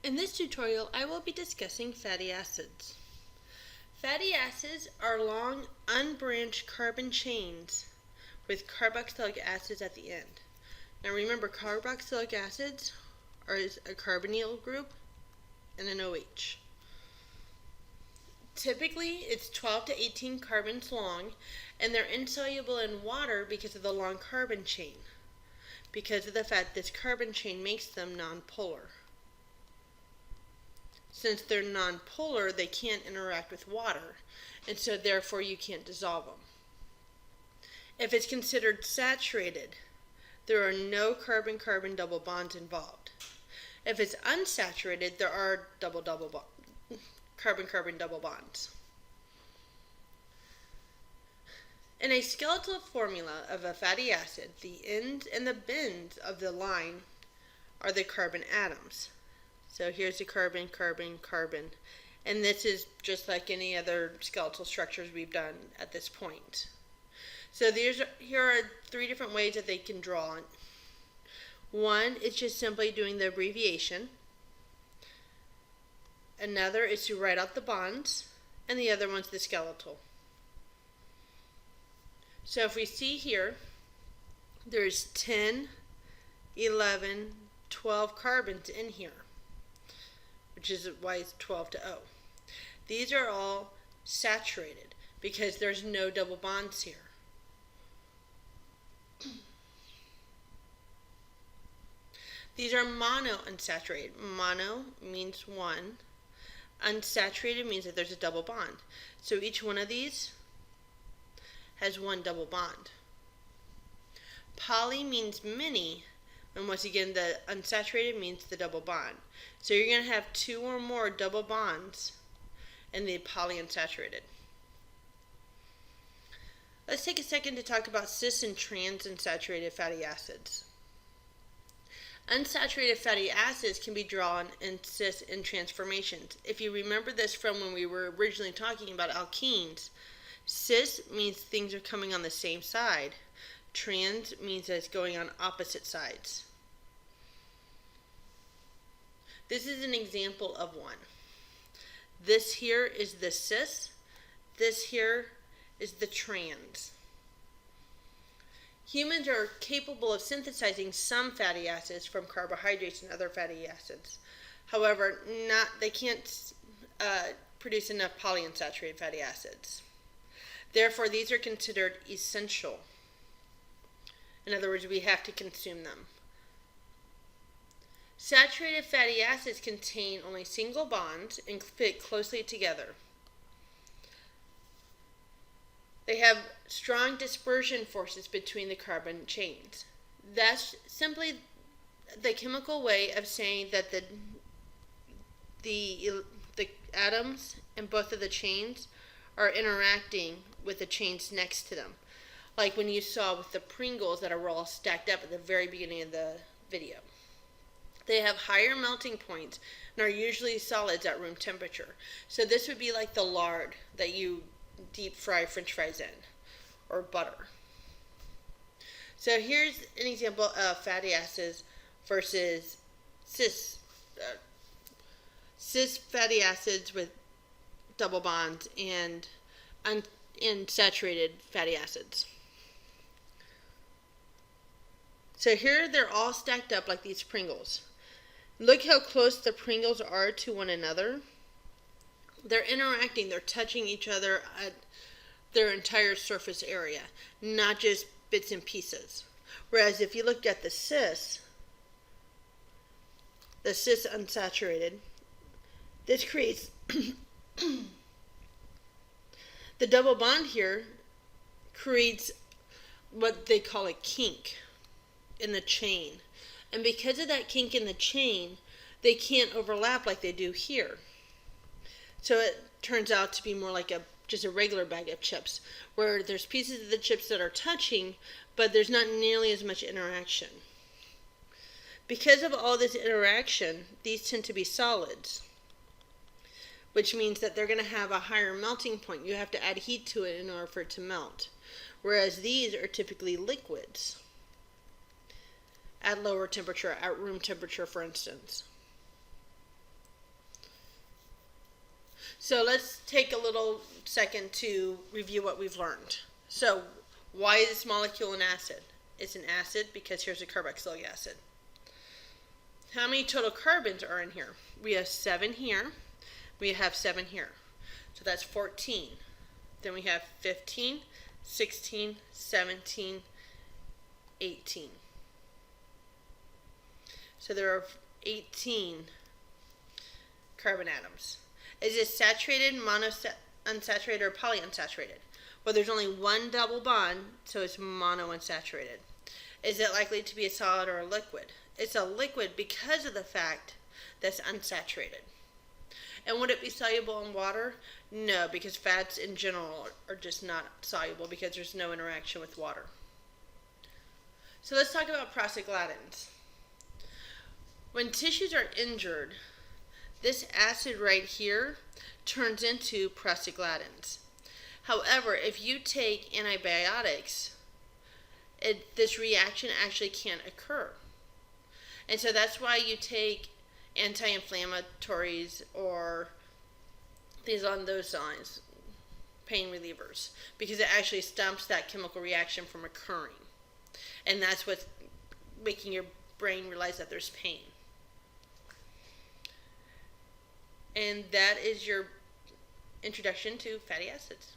In this tutorial, I will be discussing fatty acids. Fatty acids are long, unbranched carbon chains with carboxylic acids at the end. Now remember, carboxylic acids are a carbonyl group and an OH. Typically, it's 12 to 18 carbons long, and they're insoluble in water because of the long carbon chain, because of the fact this carbon chain makes them nonpolar. Since they're nonpolar, they can't interact with water, and so therefore you can't dissolve them. If it's considered saturated, there are no carbon-carbon double bonds involved. If it's unsaturated, there are carbon-carbon double bonds. In a skeletal formula of a fatty acid, the ends and the bends of the line are the carbon atoms. So here's the carbon, carbon, carbon. And this is just like any other skeletal structures we've done at this point. So here are three different ways that they can draw it. One is just simply doing the abbreviation. Another is to write out the bonds. And the other one's the skeletal. So if we see here, there's 10, 11, 12 carbons in here, which is why it's 12 to O. These are all saturated because there's no double bonds here. These are monounsaturated. Mono means one. Unsaturated means that there's a double bond. So each one of these has one double bond. Poly means many, and once again the unsaturated means the double bond. So you're going to have two or more double bonds in the polyunsaturated. Let's take a second to talk about cis and transunsaturated fatty acids. Unsaturated fatty acids can be drawn in cis and trans formations. If you remember this from when we were originally talking about alkenes, cis means things are coming on the same side. Trans means that it's going on opposite sides. This is an example of one. This here is the cis. This here is the trans. Humans are capable of synthesizing some fatty acids from carbohydrates and other fatty acids. However, they can't produce enough polyunsaturated fatty acids. Therefore, these are considered essential. In other words, we have to consume them. Saturated fatty acids contain only single bonds and fit closely together. They have strong dispersion forces between the carbon chains. That's simply the chemical way of saying that the atoms in both of the chains are interacting with the chains next to them. Like when you saw with the Pringles that are all stacked up at the very beginning of the video. They have higher melting points and are usually solids at room temperature. So this would be like the lard that you deep fry French fries in, or butter. So here's an example of fatty acids versus cis fatty acids with double bonds and unsaturated fatty acids. So here they're all stacked up like these Pringles. Look how close the Pringles are to one another. They're interacting, they're touching each other at their entire surface area, not just bits and pieces. Whereas if you look at the cis unsaturated, this creates the double bond here creates what they call a kink in the chain. And because of that kink in the chain, they can't overlap like they do here. So it turns out to be more like just a regular bag of chips, where there's pieces of the chips that are touching, but there's not nearly as much interaction. Because of all this interaction, these tend to be solids, which means that they're going to have a higher melting point. You have to add heat to it in order for it to melt. Whereas these are typically liquids at lower temperature, at room temperature, for instance. So let's take a little second to review what we've learned. So why is this molecule an acid? It's an acid because here's a carboxylic acid. How many total carbons are in here? We have 7 here. We have 7 here. So that's 14. Then we have 15, 16, 17, 18. So there are 18 carbon atoms. Is it saturated, monounsaturated, or polyunsaturated? Well, there's only one double bond, so it's monounsaturated. Is it likely to be a solid or a liquid? It's a liquid because of the fact that it's unsaturated. And would it be soluble in water? No, because fats in general are just not soluble because there's no interaction with water. So let's talk about prostaglandins. When tissues are injured, this acid right here turns into prostaglandins. However, if you take antibiotics, this reaction actually can't occur. And so that's why you take anti-inflammatories or things on those lines, pain relievers, because it actually stops that chemical reaction from occurring. And that's what's making your brain realize that there's pain. And that is your introduction to fatty acids.